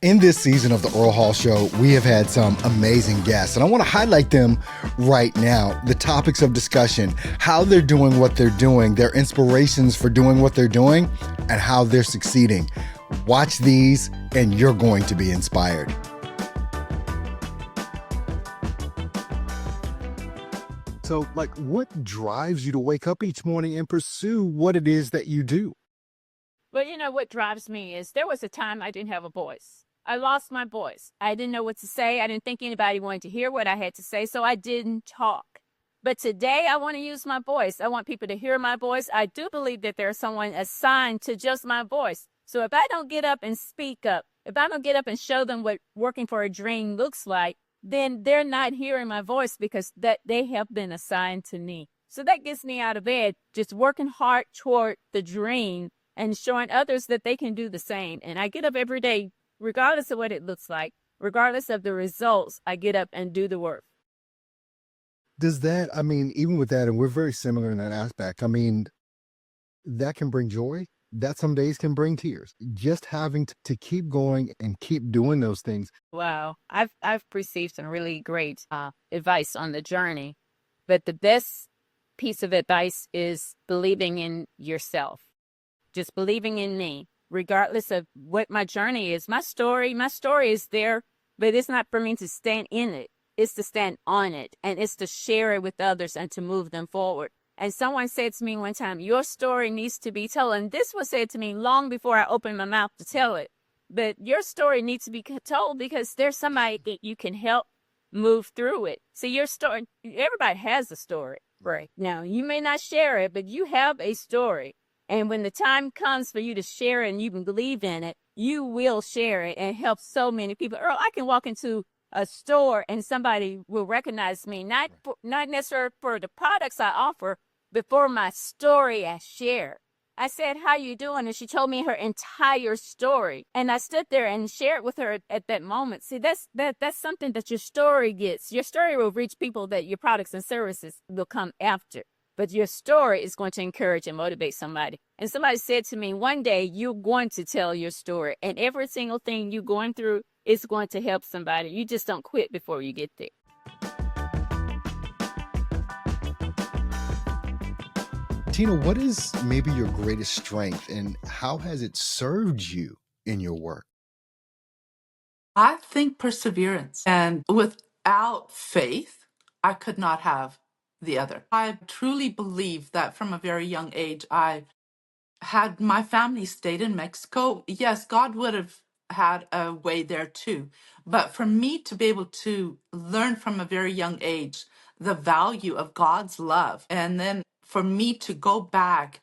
In this season of the Earl Hall Show, we have had some amazing guests, and I want to highlight them right now. The topics of discussion, how they're doing what they're doing, their inspirations for doing what they're doing, and how they're succeeding. Watch these, and you're going to be inspired. So, what drives you to wake up each morning and pursue what it is that you do? Well, what drives me is there was a time I didn't have a voice. I lost my voice. I didn't know what to say. I didn't think anybody wanted to hear what I had to say, so I didn't talk. But today I want to use my voice. I want people to hear my voice. I do believe that there's someone assigned to just my voice. So if I don't get up and speak up, if I don't get up and show them what working for a dream looks like, then they're not hearing my voice because that they have been assigned to me. So that gets me out of bed, just working hard toward the dream and showing others that they can do the same. And I get up every day, regardless of what it looks like, regardless of the results, I get up and do the work. Does that, even with that, and we're very similar in that aspect, that can bring joy. That some days can bring tears. Just having to keep going and keep doing those things. Wow. I've received some really great advice on the journey, but the best piece of advice is believing in yourself. Just believing in me, regardless of what my journey is. My story is there, but it's not for me to stand in it. It's to stand on it, and it's to share it with others and to move them forward. And someone said to me one time, your story needs to be told. And this was said to me long before I opened my mouth to tell it. But your story needs to be told because there's somebody that you can help move through it. See, your story, everybody has a story right now. You may not share it, but you have a story. And when the time comes for you to share it and you can believe in it, you will share it and help so many people. Earl, I can walk into a store and somebody will recognize me, not necessarily for the products I offer, but for my story I share. I said, how you doing? And she told me her entire story. And I stood there and shared with her at that moment. See, that's something that your story gets. Your story will reach people that your products and services will come after. But your story is going to encourage and motivate somebody. And somebody said to me, one day you're going to tell your story. And every single thing you're going through is going to help somebody. You just don't quit before you get there. Tina, what is maybe your greatest strength and how has it served you in your work? I think perseverance. And without faith, I could not have the other. I truly believe that from a very young age, had my family stayed in Mexico, yes, God would have had a way there too. But for me to be able to learn from a very young age the value of God's love, and then for me to go back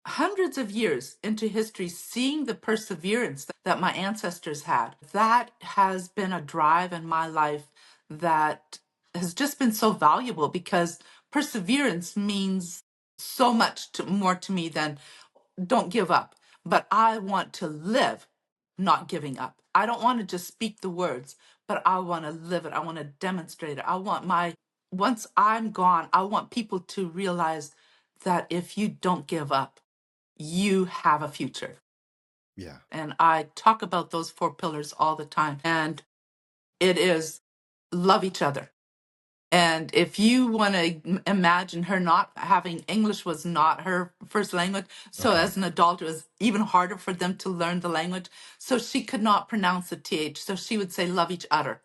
hundreds of years into history, seeing the perseverance that my ancestors had, that has been a drive in my life that has just been so valuable because perseverance means so much more to me than don't give up. But I want to live not giving up. I don't want to just speak the words, but I want to live it. I want to demonstrate it. Once I'm gone, I want people to realize that if you don't give up, you have a future. Yeah. And I talk about those 4 pillars all the time. And it is love each other. And if you want to imagine her not having English was not her first language. So as an adult, it was even harder for them to learn the language. So she could not pronounce the TH. So she would say love each other.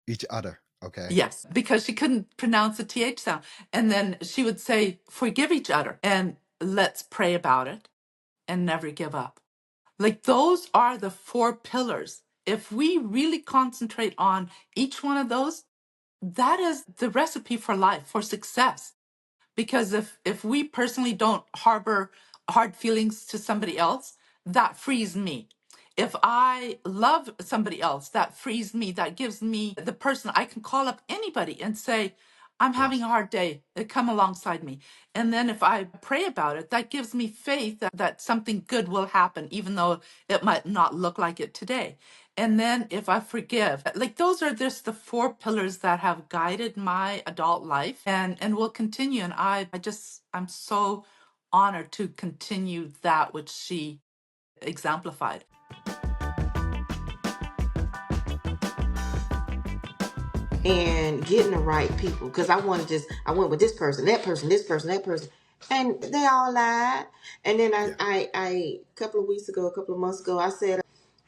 Each other. Okay. Yes, because she couldn't pronounce the TH sound. And then she would say, forgive each other and let's pray about it and never give up. Like those are the 4 pillars. If we really concentrate on each one of those, that is the recipe for life, for success. Because if we personally don't harbor hard feelings to somebody else, that frees me. If I love somebody else, that frees me. That gives me the person I can call up anybody and say, I'm having a hard day. Come alongside me. And then if I pray about it, that gives me faith that something good will happen, even though it might not look like it today. And then if I forgive, like those are just the 4 pillars that have guided my adult life and will continue. And I'm so honored to continue that which she exemplified. and getting the right people. Because I went with this person, that person, this person, that person, and they all lied. And then Yeah. a couple of weeks ago, a couple of months ago, I said,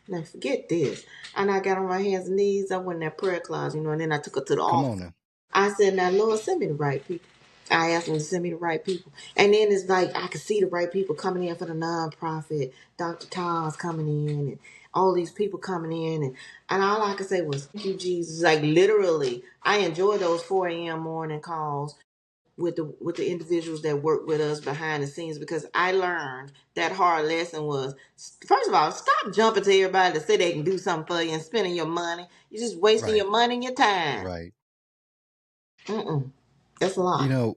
now forget this. And I got on my hands and knees. I went in that prayer closet, and then I took her to the Come on altar. now. I said, now, Lord, send me the right people. I asked him to send me the right people. And then it's like I could see the right people coming in for the nonprofit. Dr. Tom's coming in and all these people coming in. And all I could say was, thank you, Jesus. Like literally, I enjoy those 4 a.m. morning calls with the individuals that work with us behind the scenes, because I learned that hard lesson was, first of all, stop jumping to everybody to say they can do something for you and spending your money. You're just wasting Right. your money and your time. Right. That's a You lot. know,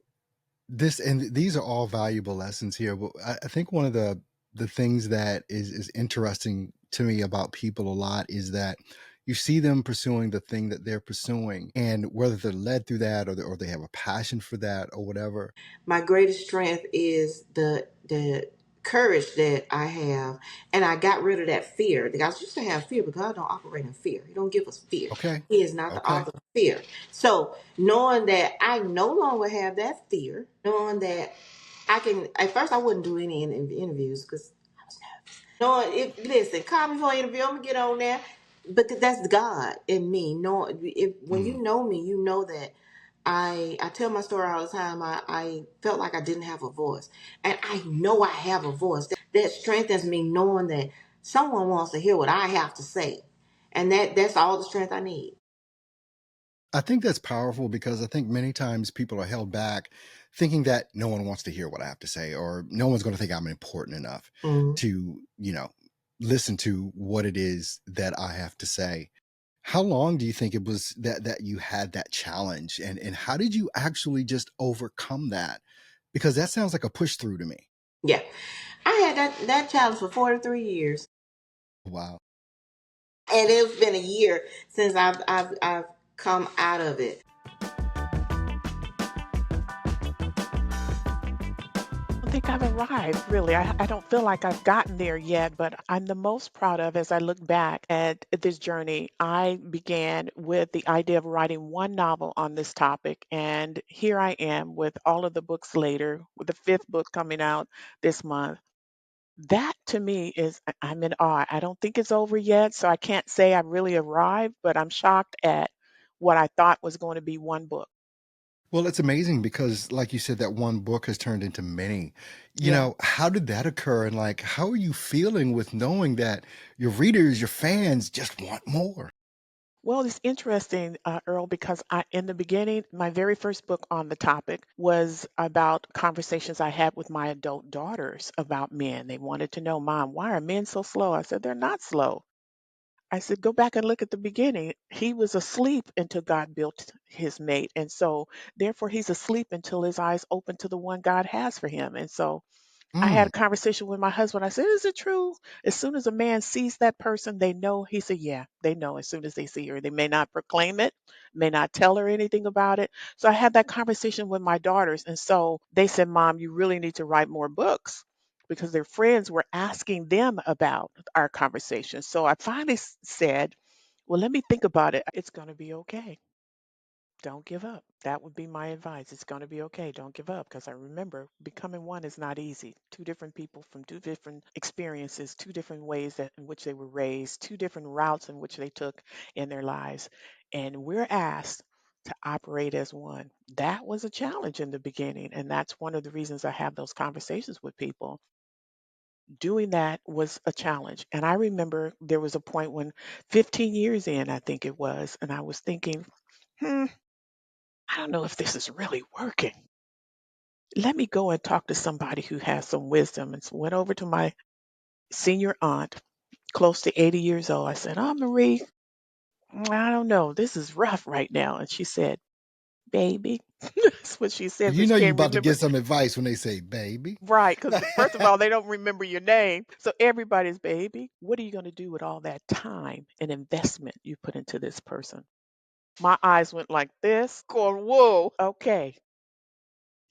this and these are all valuable lessons here. But I think one of the things that is interesting to me about people a lot is that you see them pursuing the thing that they're pursuing, and whether they're led through that or they have a passion for that or whatever. My greatest strength is the courage that I have, and I got rid of that fear. The guys used to have fear, but God don't operate in fear. He don't give us fear. Okay. He is not the Okay. author of fear. So knowing that I no longer have that fear, knowing that I can. At first, I wouldn't do any interviews because knowing if listen, call me for an interview. I'm gonna get on there, but that's God in me. No, if when Mm. you know me, you know that I tell my story all the time. I felt like I didn't have a voice, and I know I have a voice. That strengthens me knowing that someone wants to hear what I have to say, and that's all the strength I need. I think that's powerful because I think many times people are held back thinking that no one wants to hear what I have to say, or no one's going to think I'm important enough Mm. to, listen to what it is that I have to say. How long do you think it was that you had that challenge, and how did you actually just overcome that? Because that sounds like a push through to me. Yeah, I had that challenge for 43 years, Wow. and it's been a year since I've come out of it. Don't think I've arrived, really. I don't feel like I've gotten there yet, but I'm the most proud of as I look back at this journey. I began with the idea of writing one novel on this topic, and here I am with all of the books later, with the fifth book coming out this month. That to me is, I'm in awe. I don't think it's over yet, so I can't say I've really arrived, but I'm shocked at what I thought was going to be one book. Well, it's amazing because, like you said, that one book has turned into many. Yeah. How did that occur? And like, how are you feeling with knowing that your readers, your fans just want more? Well, it's interesting, Earl, because in the beginning, my very first book on the topic was about conversations I had with my adult daughters about men. They wanted to know, Mom, why are men so slow? I said, they're not slow. I said, go back and look at the beginning. He was asleep until God built his mate. And so, therefore, he's asleep until his eyes open to the one God has for him. And so, I had Mm. a conversation with my husband. I said, is it true? As soon as a man sees that person, they know. He said, yeah, they know as soon as they see her. They may not proclaim it, may not tell her anything about it. So I had that conversation with my daughters. And so they said, Mom, you really need to write more books because their friends were asking them about our conversation. So I finally said, well, let me think about it. It's going to be okay. Don't give up. That would be my advice. It's going to be okay. Don't give up. Because I remember becoming one is not easy. Two different people from two different experiences, two different ways in which they were raised, two different routes in which they took in their lives. And we're asked to operate as one. That was a challenge in the beginning. And that's one of the reasons I have those conversations with people. Doing that was a challenge. And I remember there was a point when 15 years in, I think it was, and I was thinking, hmm, I don't know if this is really working. Let me go and talk to somebody who has some wisdom. And so went over to my senior aunt, close to 80 years old. I said, Oh, Marie, I don't know. This is rough right now. And she said, Baby. That's what she said, You but she know you're can't about to remember. get some advice when they say baby. Right. Because first of all, they don't remember your name. So everybody's baby. What are you going to do with all that time and investment you put into this person? My eyes went like this, going, Whoa, okay.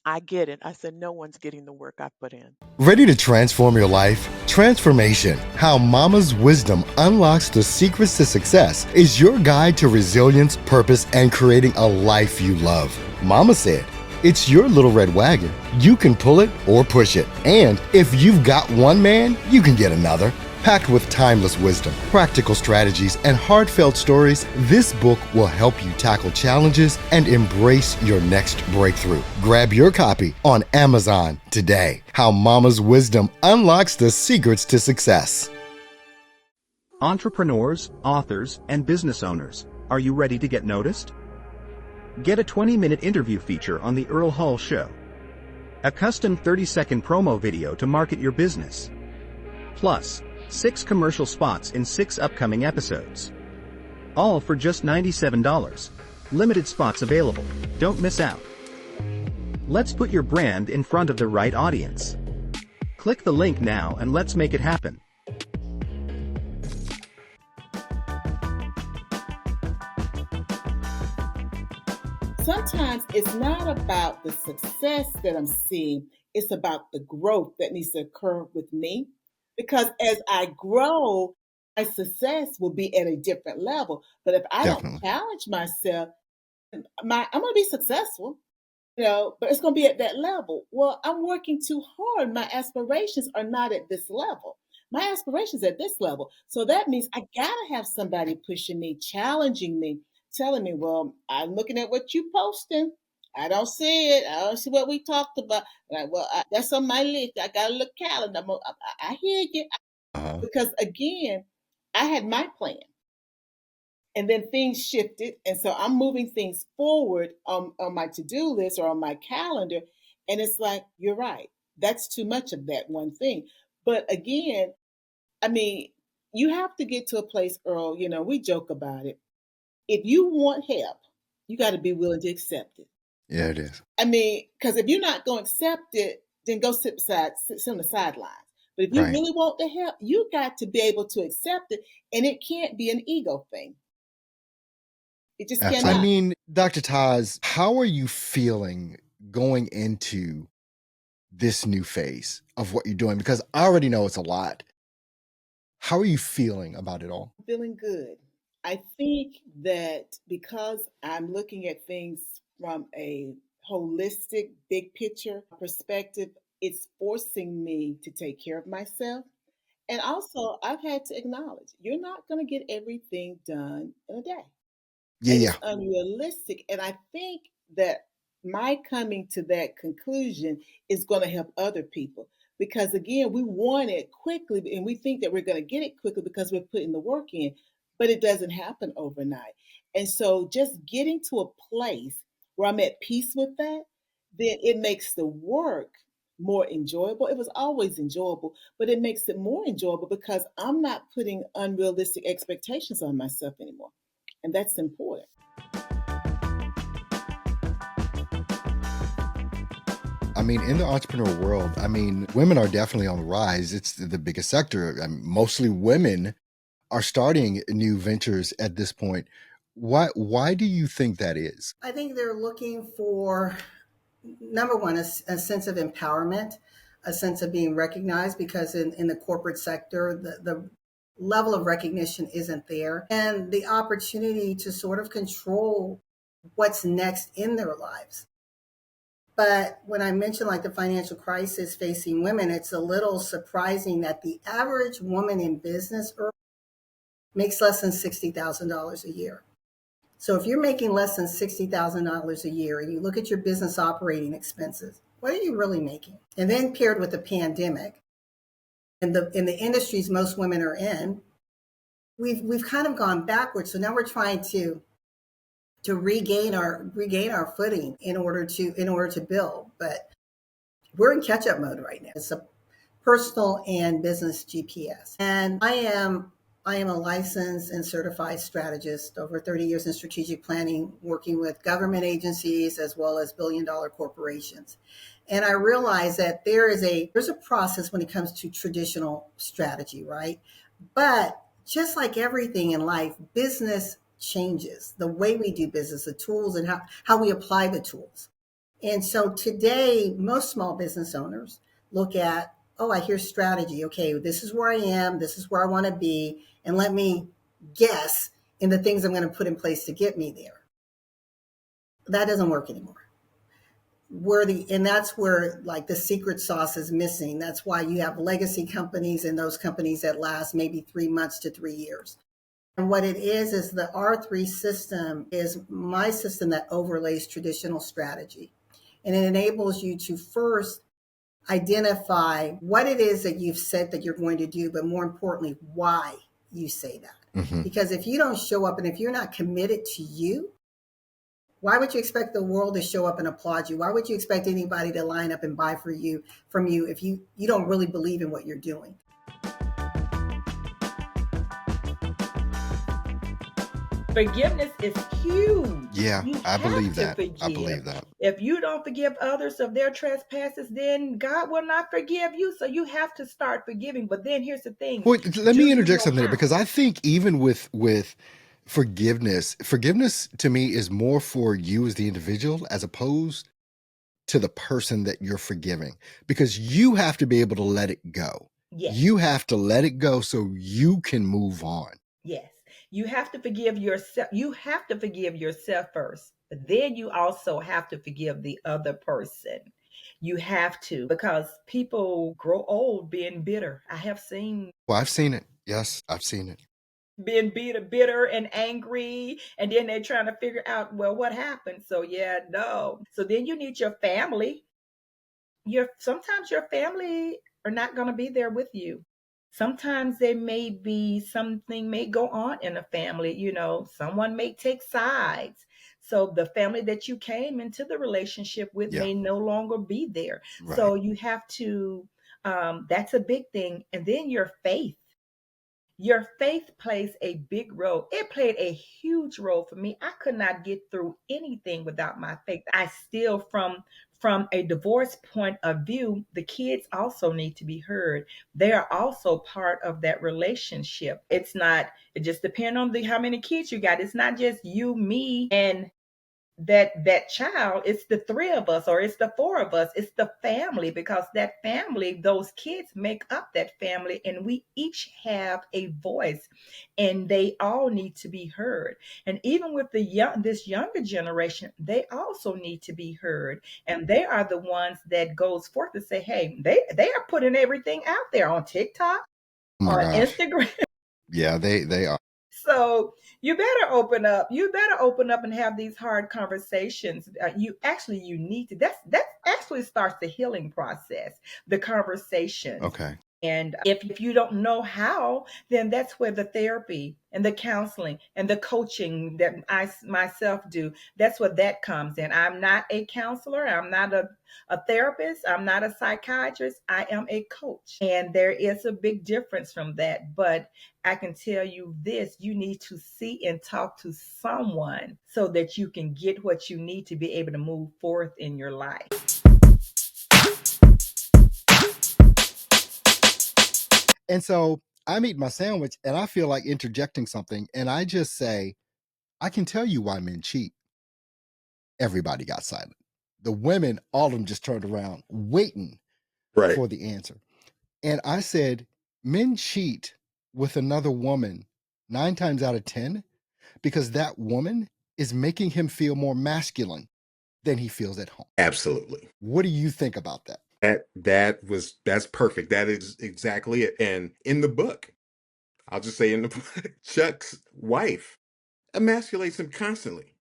I get it. I said, no one's getting the work I put in. Ready to transform your life? Transformation, How Mama's Wisdom Unlocks the Secrets to Success, is your guide to resilience, purpose, and creating a life you love. Mama said, it's your little red wagon. You can pull it or push it. And if you've got one man, you can get another. Packed with timeless wisdom, practical strategies, and heartfelt stories, this book will help you tackle challenges and embrace your next breakthrough. Grab your copy on Amazon today. How Mama's Wisdom Unlocks the Secrets to Success. Entrepreneurs, authors, and business owners, are you ready to get noticed? Get a 20-minute interview feature on the Earl Hall Show. A custom 30-second promo video to market your business. Plus, 6 commercial spots in 6 upcoming episodes. All for just $97. Limited spots available. Don't miss out. Let's put your brand in front of the right audience. Click the link now and let's make it happen. Sometimes it's not about the success that I'm seeing, it's about the growth that needs to occur with me. Because as I grow, my success will be at a different level. But if I Definitely. don't challenge myself, I'm going to be successful, but it's going to be at that level. Well, I'm working too hard. My aspirations are not at this level. My aspirations at this level. So that means I got to have somebody pushing me, challenging me, telling me, well, I'm looking at what you posting. I don't see it. I don't see what we talked about. Like, well, that's on my list. I got a little calendar. I hear you. Uh-huh. Because again, I had my plan. And then things shifted. And so I'm moving things forward on my to-do list or on my calendar. And it's like, you're right. That's too much of that one thing. But again, I mean, you have to get to a place, Earl, we joke about it. If you want help, you got to be willing to accept it. Yeah, it is. I mean, because if you're not going to accept it, then go sit on the sidelines. But if you Right. really want the help, you got to be able to accept it. And it can't be an ego thing. It just Absolutely. cannot. I mean, Dr. Taz, how are you feeling going into this new phase of what you're doing? Because I already know it's a lot. How are you feeling about it all? Feeling good. I think that because I'm looking at things from a holistic, big picture perspective, it's forcing me to take care of myself. And also, I've had to acknowledge you're not going to get everything done in a day. Yeah, And yeah. it's unrealistic. And I think that my coming to that conclusion is going to help other people because, again, we want it quickly and we think that we're going to get it quickly because we're putting the work in, but it doesn't happen overnight. And so, just getting to a place where I'm at peace with that, then it makes the work more enjoyable. It was always enjoyable, but it makes it more enjoyable because I'm not putting unrealistic expectations on myself anymore. And that's important. I mean, in the entrepreneur world, I mean, women are definitely on the rise. It's the biggest sector. I mean, mostly women are starting new ventures at this point. Why do you think that is? I think they're looking for, number one, a sense of empowerment, a sense of being recognized, because in the corporate sector, the level of recognition isn't there. And the opportunity to sort of control what's next in their lives. But when I mention like the financial crisis facing women, it's a little surprising that the average woman in business makes less than $60,000 a year. So if you're making less than $60,000 a year and you look at your business operating expenses, what are you really making? And then paired with the pandemic and in the industries most women are in, we've kind of gone backwards. So now we're trying to regain our footing in order to build. But we're in catch-up mode right now. It's a personal and business GPS. And I am a licensed and certified strategist, over 30 years in strategic planning, working with government agencies as well as billion-dollar corporations. And I realize that there's a process when it comes to traditional strategy, right? But just like everything in life, business changes. The way we do business, the tools, and how we apply the tools. And so today, most small business owners look at, oh, I hear strategy. Okay, this is where I am, this is where I want to be, and let me guess in the things I'm going to put in place to get me there. That doesn't work anymore. And that's where like the secret sauce is missing. That's why you have legacy companies and those companies that last maybe 3 months to 3 years. And what it is the R3 system is my system that overlays traditional strategy. And it enables you to first identify what it is that you've said that you're going to do, but more importantly, why you say that. Mm-hmm. Because if you don't show up and if you're not committed to you, why would you expect the world to show up and applaud you? Why would you expect anybody to line up and buy from you if you don't really believe in what you're doing? Forgiveness is huge. Yeah, You I have believe to that. I forgive. believe that. If you don't forgive others of their trespasses, then God will not forgive you. So you have to start forgiving. But then here's the thing. Wait, let Do me you interject know something there, how? because I think even with forgiveness to me is more for you as the individual as opposed to the person that you're forgiving, because you have to be able to let it go. Yes. You have to let it go so you can move on. Yes. You have to forgive yourself. You have to forgive yourself first. But then you also have to forgive the other person. You have to, because people grow old being bitter. I have seen Well, I've seen it. Yes, I've seen it. being bitter and angry, and then they're trying to figure out, well, what happened. So yeah, no. So then you need your family. Sometimes your family are not going to be there with you. Sometimes there may be something may go on in a family, someone may take sides. So the family that you came into the relationship with Yeah. may no longer be there. Right. So you have to, that's a big thing. And then your faith. Your faith plays a big role. It played a huge role for me. I could not get through anything without my faith. I still, from a divorce point of view, the kids also need to be heard. They are also part of that relationship. It just depends on how many kids you got. It's not just you, me, and that child. It's the three of us, or it's the four of us. It's the family, because that family, those kids make up that family, and we each have a voice, and they all need to be heard. And even with this younger generation, they also need to be heard, and they are the ones that goes forth to say, hey, they are putting everything out there on TikTok, Oh my on gosh. Instagram. Yeah, they are. So you better open up. You better open up and have these hard conversations. You need to. That actually starts the healing process. The conversations. Okay. And if you don't know how, then that's where the therapy and the counseling and the coaching that I myself do, that's where that comes in. I'm not a counselor. I'm not a therapist. I'm not a psychiatrist. I am a coach. And there is a big difference from that. But I can tell you this, you need to see and talk to someone so that you can get what you need to be able to move forth in your life. And so I'm eating my sandwich and I feel like interjecting something, and I just say, I can tell you why men cheat. Everybody got silent. The women, all of them just turned around waiting for the answer. And I said, men cheat with another woman 9 times out of 10 because that woman is making him feel more masculine than he feels at home. Absolutely. What do you think about that? That's perfect. That is exactly it. And in the book, I'll just say in the book, Chuck's wife emasculates him constantly.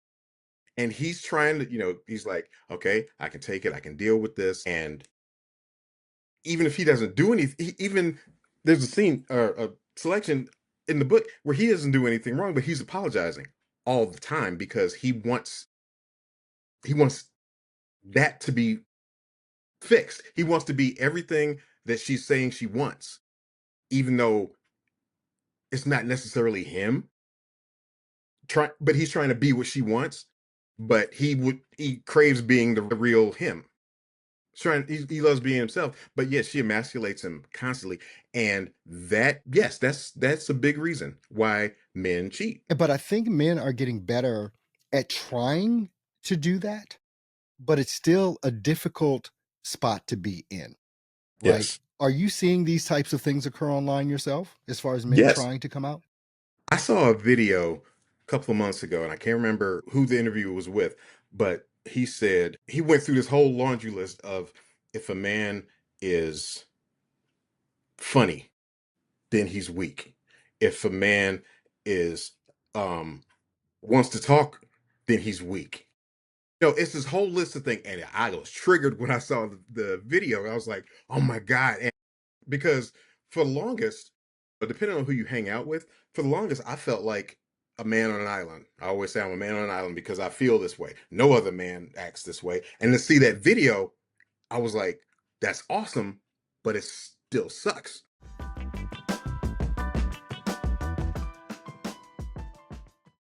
And he's trying to, he's like, okay, I can take it. I can deal with this. And even if he doesn't do anything, even there's a scene or a selection in the book where he doesn't do anything wrong, but he's apologizing all the time because he wants that to be fixed. He wants to be everything that she's saying she wants, even though it's not necessarily him. But he's trying to be what she wants, but he craves being the real him. He loves being himself, but yes, she emasculates him constantly, and that's a big reason why men cheat. But I think men are getting better at trying to do that. but it's still a difficult spot to be in, right? Yes. Are you seeing these types of things occur online yourself as far as men Yes. trying to come out? I saw a video a couple of months ago, and I can't remember who the interviewer was with, but he said he went through this whole laundry list of if a man is funny, then he's weak. If a man is wants to talk, then he's weak. It's this whole list of things, and I was triggered when I saw the video. I was like, "Oh my god!" And because for the longest, but depending on who you hang out with, for the longest, I felt like a man on an island. I always say I'm a man on an island because I feel this way. No other man acts this way. And to see that video, I was like, "That's awesome," but it still sucks